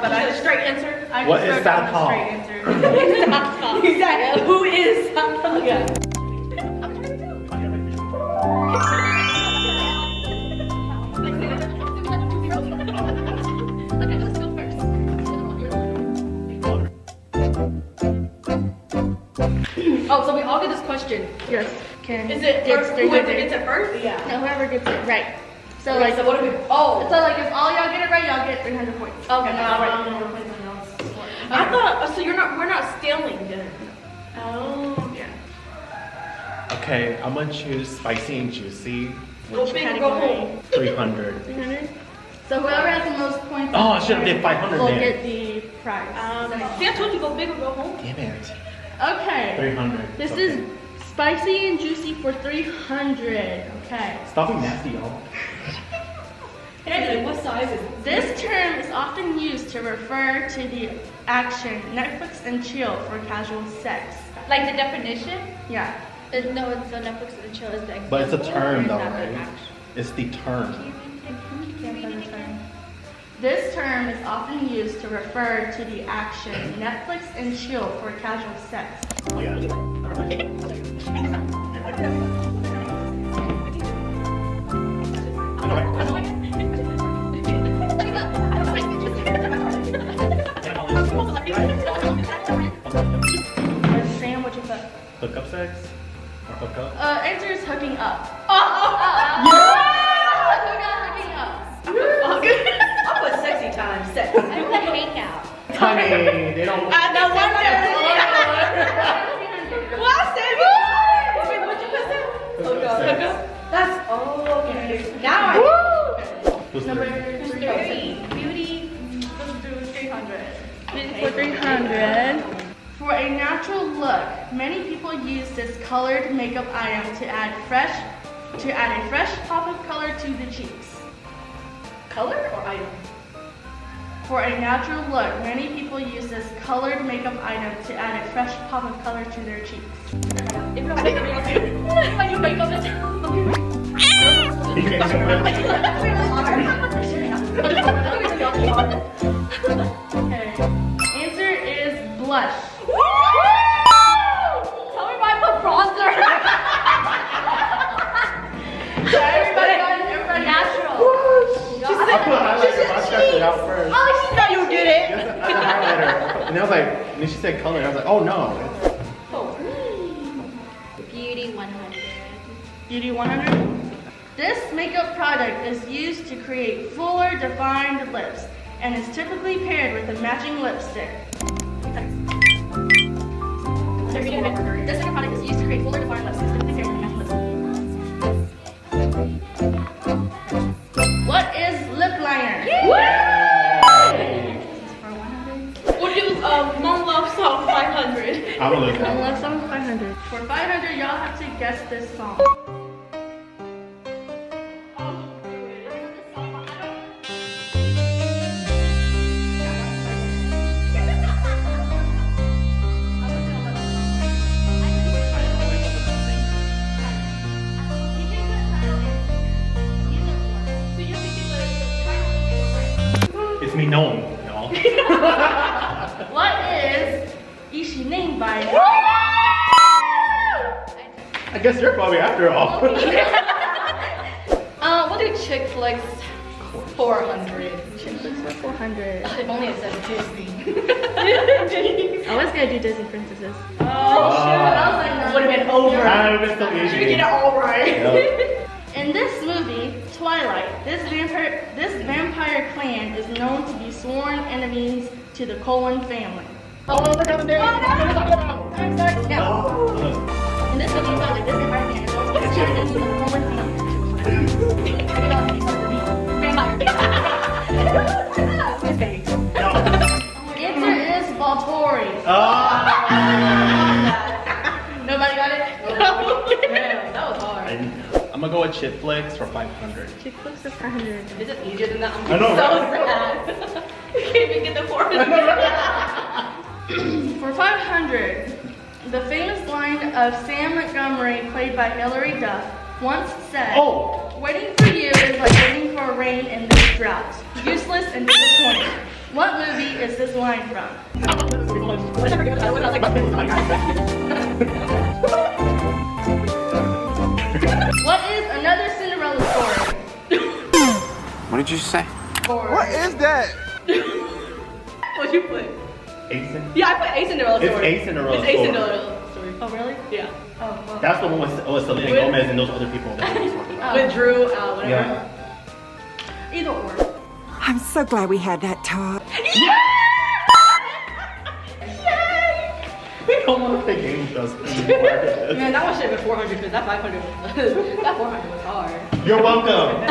but I had a straight answer. What is South Hall? He said, who is South Hall? Yeah. Oh, so we all get this question. Yes. Can Is it gets whoever gets it first? Yeah. No, whoever gets it right. So Okay, like, so what do we? Oh, so like if all y'all get it right, y'all get 300 points. okay. No, All right. right. I thought so. We're not stealing then. Oh, yeah. Okay, I'm gonna choose spicy and juicy. Go big or go home. 300. 300. So whoever has the most points. Oh, I should have did 500 will then. get the prize. See, I told you go big or go home. Damn it. Okay. 300. This Okay. is spicy and juicy for 300. Okay. Stop being nasty, y'all. Hey, what size is it? This term is often used to refer to the action Netflix and chill for casual sex. Like the definition? Yeah. No, it's the Netflix and chill is the example. But it's a term or though, is that the right? action? It's the term. This term is often used to refer to the action Netflix and chill for casual sex. Oh, yeah. Sam, what you put? Hookup sex? Or hookup? Answer is hooking up. Yeah. Who got hooking up? I put sexy time. Sex. I put hangout. Honey, they don't. No wonder. Well, I said it. Wait, what'd you put, Sam? Hookup sex. That's okay. Now I. Who's Number three? 3. Beauty. Let's do 300. For 300. For a natural look, many people use this colored makeup item to add a fresh pop of color to the cheeks. Color or item? For a natural look, many people use this colored makeup item to add a fresh pop of color to their cheeks. If you make up Okay. Answer is blush. Tell me why I put bronzer. Everybody Natural. I put highlighter, but I checked it out first. Oh, she thought you did it. Yes, I had highlighter. And I was like, and then she said color, and I was like, oh no. Beauty 100. Beauty 100. This makeup product is used to create fuller, defined lips and is typically paired with a matching lipstick. This makeup product is used to create fuller, defined lips and is typically paired with a matching lipstick. What is lip liner? We'll do Mom Love Song 500. I'm gonna look I at love song 500. For 500, y'all have to guess this song. It's me known, y'all. What is Is She Named By? I guess you're probably after all. We'll do chick flicks 400. Chick flicks for 400. If only it said Disney. I was gonna do Disney princesses. Oh, shit. Would have been over. That would have been so You easy. get it all right. Yep. In this movie, Twilight, this vampire clan is known to be sworn enemies to the Cullen family. Oh, we're gonna do it. Yeah. In this movie, Twilight, this vampire clan is known to be sworn enemies to the Cullen family. Answer is Volturi. Nobody got it? Man, that was hard. I'm gonna go with chip flicks for 500. Chick flicks for 500. Is it easier than that? I'm I know, so right? sad. You can't even get the 400. For 500, the famous line of Sam Montgomery, played by Hilary Duff, once said, Oh! "Waiting for you is like waiting for rain in this drought. Useless and disappointing." What movie is this line from? What is another Cinderella story? What did you say? What is that? What'd you put? Ace in? Yeah, I put A Cinderella It's story. A Cinderella It's A story. Cinderella story. Oh, really? Yeah. Oh, well. That's the one with Selena Gomez and those other people that we were talking about. With Drew, whatever. Yeah. Either or. I'm so glad we had that talk. We don't want to play games with us anymore. Man, that one should have been 400 because that 500 was, that 400 was hard. You're welcome.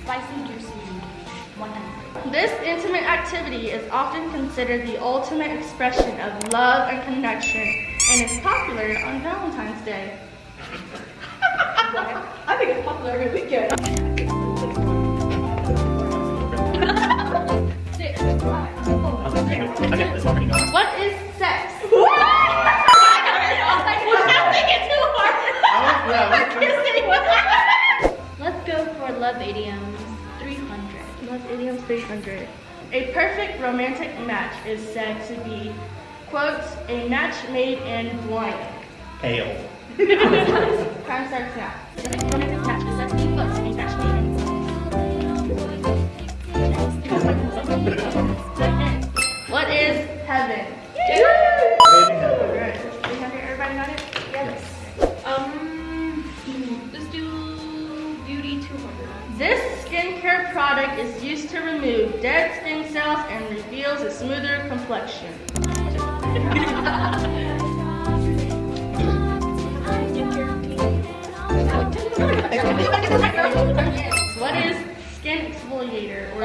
Spicy, juicy, 100. This intimate activity is often considered the ultimate expression of love and connection and is popular on Valentine's Day. I think it's popular every weekend. 6, 5, 4, I get this already going. What is sex? Let's go for love idioms, 300. Love idioms 300. A perfect romantic match is said to be, quote, a match made in blank. Pale. Time starts now. A perfect romantic match is said to be, quote, a match made in blank. What is heaven? Baby heaven. Good. 300, everybody got it? Yes. Let's do beauty 200. This skincare product is used to remove dead skin cells and reveals a smoother complexion. What is skin exfoliator? Or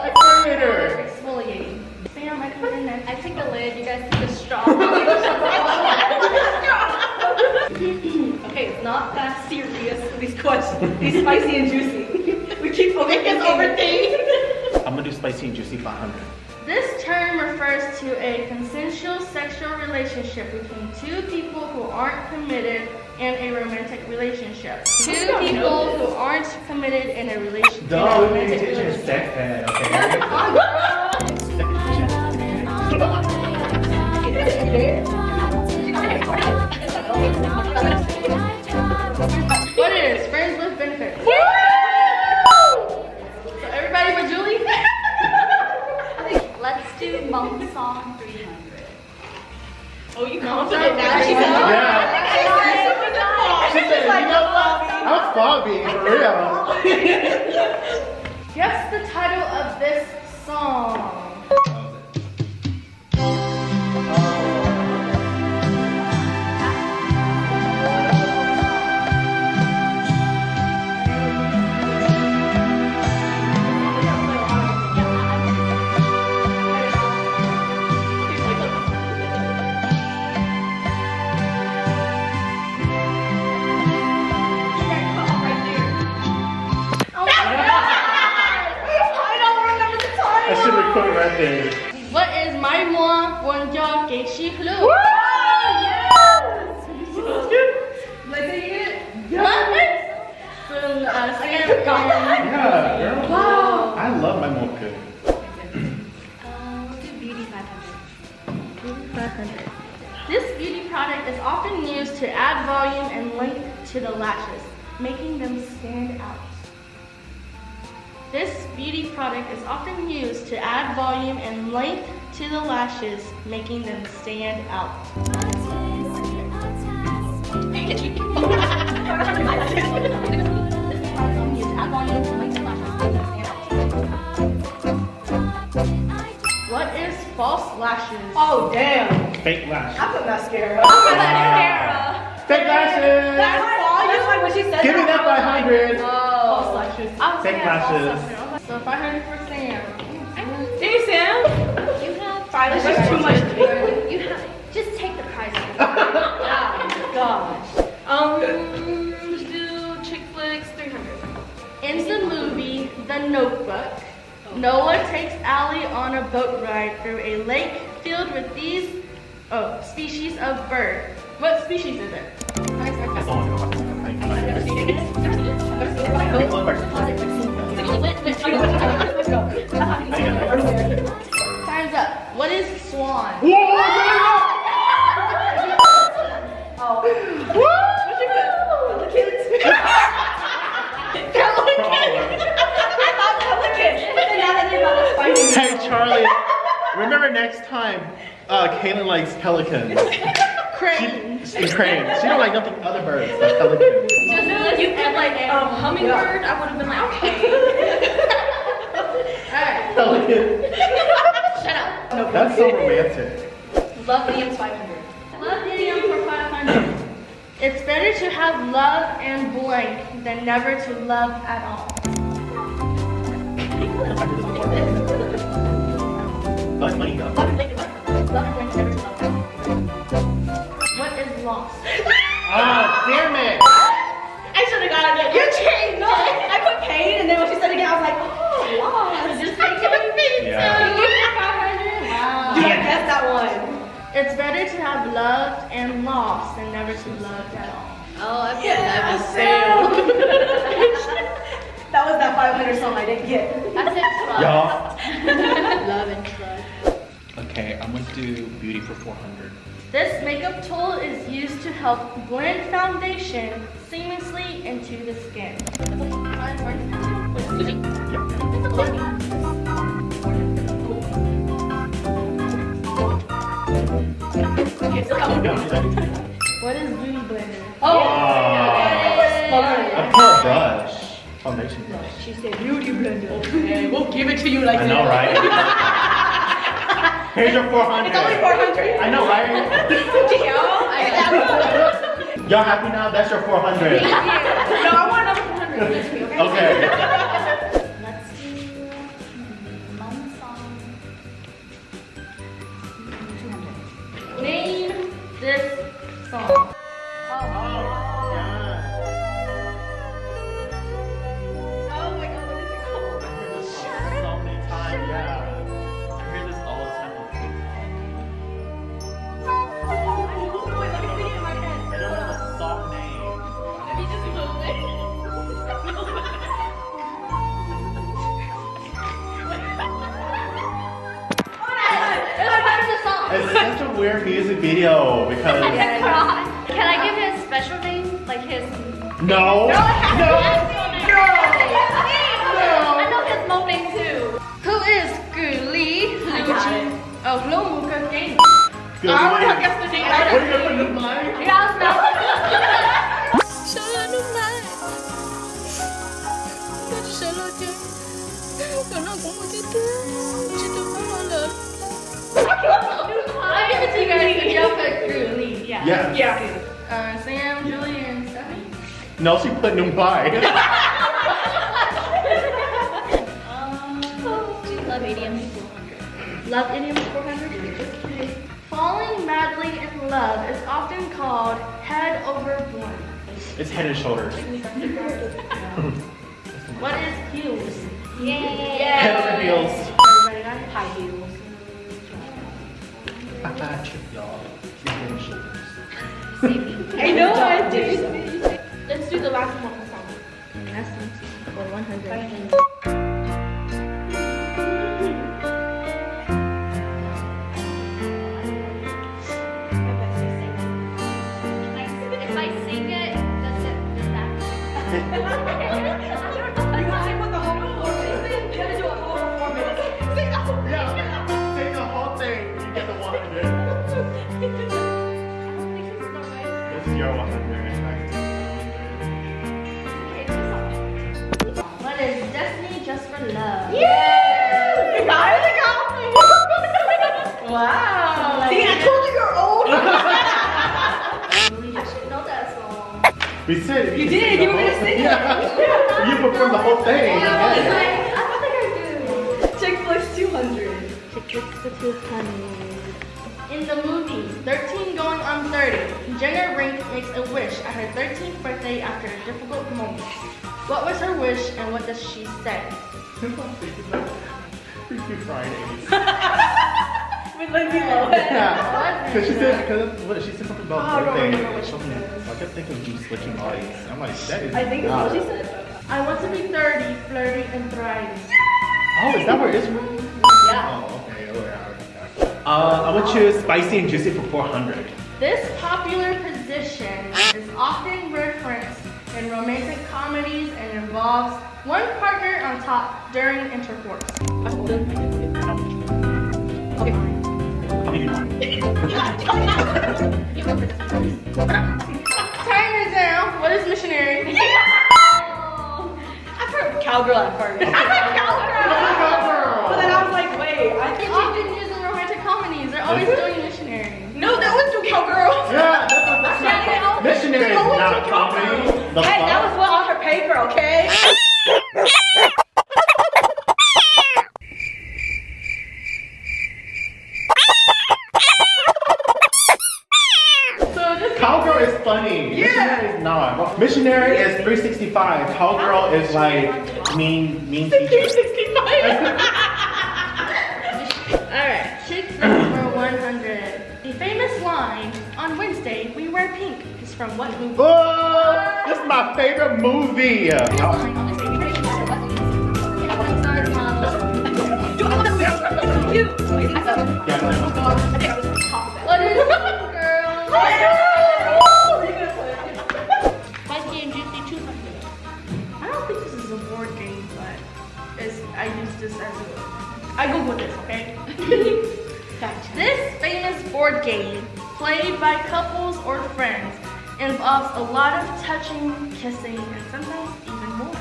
Exfoliator. exfoliating. Sam, I put in that. I take the lid, you guys take the straw. Okay, it's not that serious. These questions, these spicy and juicy. We keep overthinking. I'm gonna do spicy and juicy 500. This term refers to a consensual sexual relationship between two people who aren't committed in a romantic relationship. Two people who aren't committed in a relationship. Don't make me teach you sex ed, okay? What is friends with benefits? So everybody but Julie? Let's do monk song, 300. Oh, you confident now? She Yeah. said, She said, you know what? I'm Bobby, for real. Guess the title of this song. I should have put it right there. What is my moi bonjour que chi flu? Like, did you get it? Sam and Yeah, girl. wow. I love my milk cookie. Let's do beauty 500. 500. This beauty product is often used to add volume and length to the lashes, making them stand out. This beauty product is often used to add volume and length to the lashes, making them stand out. What is false lashes? Oh, damn. Fake lash. I put mascara. Fake lashes. That's why when she said Give me that 500. False lashes. Fake lashes. So 500 for Sam. Hey, Sam. You have Five is just too much to do. You have just take the prize. Gosh. Let's do chick flicks 300. In the movie The Notebook, Noah takes Allie on a boat ride through a lake filled with these species of bird. What species is it? That's all I'm gonna Let's go. Time's up. What is swan? Oh. What's your good? Pelicans? Pelicans! I thought pelicans. But then now that they're about to fight. Hey Charlie, remember next time, Kaylin likes pelicans. Cranes. Cranes. She don't like nothing other birds but pelicans. Just like you put like hummingbird, I would have been like, okay. Alright. Pelicans. Shut up. No, That's so romantic. Love idioms 500. Love idiom for 500. It's better to have love and blank than never to love at all. But money go. Love and blank, never to love at all. What is lost? Ah, damn it! I should have gotten it. You changed. No, I put pain, and then when she said it again, I was like, oh, lost. Just take it with me. Yeah. Wow. Dude, I guessed that one. It's better to have loved and lost than never to love at all. Oh, I've got That was that 500 song I didn't get. I said trust. Y'all. Love and trust. Okay, I'm gonna do beauty for 400. This makeup tool is used to help blend foundation seamlessly into the skin. Okay, so What is beauty blender? oh, I put a brush. Foundation brush. she said beauty blender. Okay, we'll give it to you like I know, right? Here's your 400. It's only 400. I know, right? Y'all happy now? That's your 400. No, I want another 400. Give it to me, okay? Okay. Let's do mom song. 200. Name this song. Oh, yeah. Oh my god, what is it called? I hear this song so many times, yeah. I hear this all the time. Wait, let me sing it in my head. I don't know the song name. Let me just move it. It's such a weird music video because Can I give him a special name? Like his. no, no. I know his mom name too. Who is Guli? I got it. Oh, hello, Muka Game. Good I would have one. guessed the name. What are you gonna put in the mic? Yeah, no. I'll give it to you guys if y'all put Guli. Yeah. Yes. Yeah. Sam, Julie, and Stephanie. No, she put Numbai. Love idioms 400. Love idioms 400. Falling madly in love is often called head over blank. It's head and shoulders. What is heels? Yay! Head over heels. Everybody got it? High heels. Y'all, she's head and shoulders. I know I did. Let's do the last one song. Last one for 100. If I sing it, does that? You want to put the whole performance? You gotta do a whole performance. Sing the whole thing. Yeah, sing the whole thing. You get the 100. This is your 100. What is Destiny Just for Love? Yeah! You got it? Wow. See, I told you you're old. I should know that song. We said You can did. sing You the were whole- gonna sing it. Yeah. You performed the whole thing. I Yeah. don't think I do. Chick flicks 200. In the movie 13 Going on 30, Jenna Rink makes a wish at her 13th birthday after a difficult moment. What was her wish and what does she say? Freaky Fridays. With Lindsay Lohan. Yeah. Because she said something Oh, I about don't birthday. remember what she Something. said. I kept thinking of you slicking bodies. I'm like, that is I think that's not. what she said. I want to be 30, flirty, and thriving. Oh, is that where it is from? Yeah. Oh, okay. Oh, yeah. I would choose spicy and juicy for 400. This popular position is often referenced in romantic comedies and involves one partner on top during intercourse. Timer's down. What is missionary? I've heard cowgirl at first. I heard cowgirl. But then I was like, wait, I think Often used in romantic comedies. They're always doing missionary. no, that was two cowgirls. Yeah, that's not missionary is not a comedy. The Hey, that fuck? was what on her paper, okay? Cowgirl is funny. Missionary is not. Missionary is 365. Cowgirl is like mean teacher. 365. Alright, chicks number 100. The famous line, on Wednesday we wear pink, is from what movie? Oh, this is my favorite movie. What is it, girl? Spicy and juicy 200. I don't think this is a board game, but I use this as a... I googled this, okay? This famous board game, played by couples or friends, involves a lot of touching, kissing, and sometimes even more.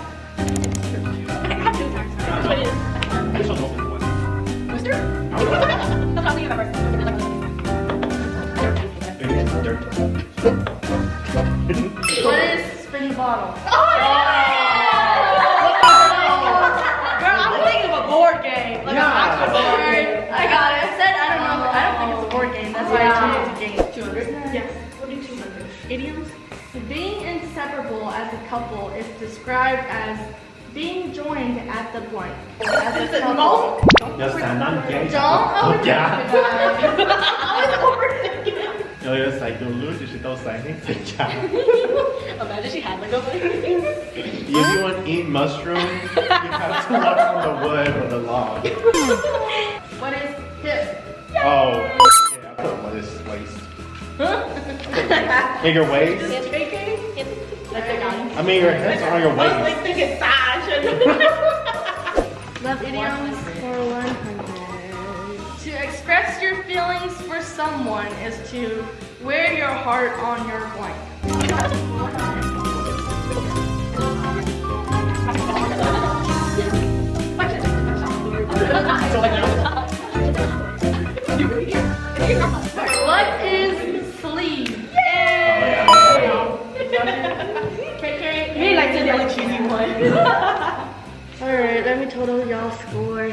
What is spin the bottle? Girl, I was thinking of a board game. Like an actual board game. I got it. I said I don't know. I don't think it's a board game. That's why I chose a game. 200? Yes. We'll do 200. Idioms. Being inseparable as a couple is described as being joined at the blank. As a couple. Yes, I'm not gay. Don't overthink Yeah. it. No, it's like the loot, she don't say anything. Imagine she had like a If you want to eat mushroom, you have to walk on the wood or the log. What is hip? Oh, yeah, I put what is waist. In your waist? I mean, your hips are on your I was waist. like thinking sash. Love idioms for 100. To express your feelings for someone is to wear your heart on your blank. What is sleeve? KK. Me like the really cheesy one. Alright, let me total y'all score.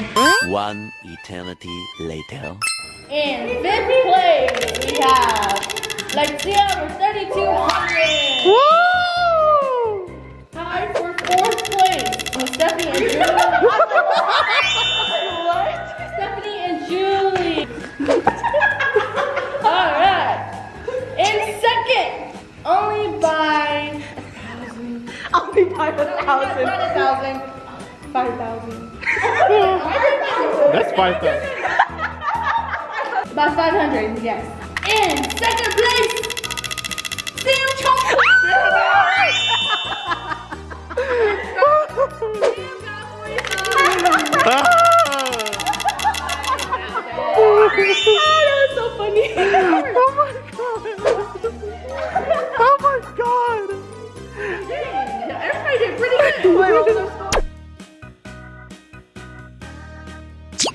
One eternity later. In fifth place, we have Lexia with 3,200. Woo! Tied for fourth place, with Stephanie and Julie. What? Stephanie and Julie. Alright. In second, only by 1,000. Only by 1,000. 5,000. That's 5,000. By 500, yes. In second place, Sam Chong. Oh my god! Everybody did pretty good.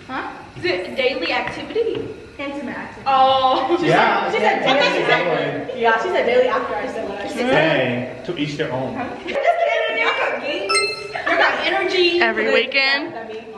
Huh? Is it daily activity? Intimate activity. Oh. Yeah. She said Yeah. daily. Yeah, she said daily after I said what I said. Hey, to each their own. I'm just kidding. Y'all got games. Y'all got energy. Every weekend. That means.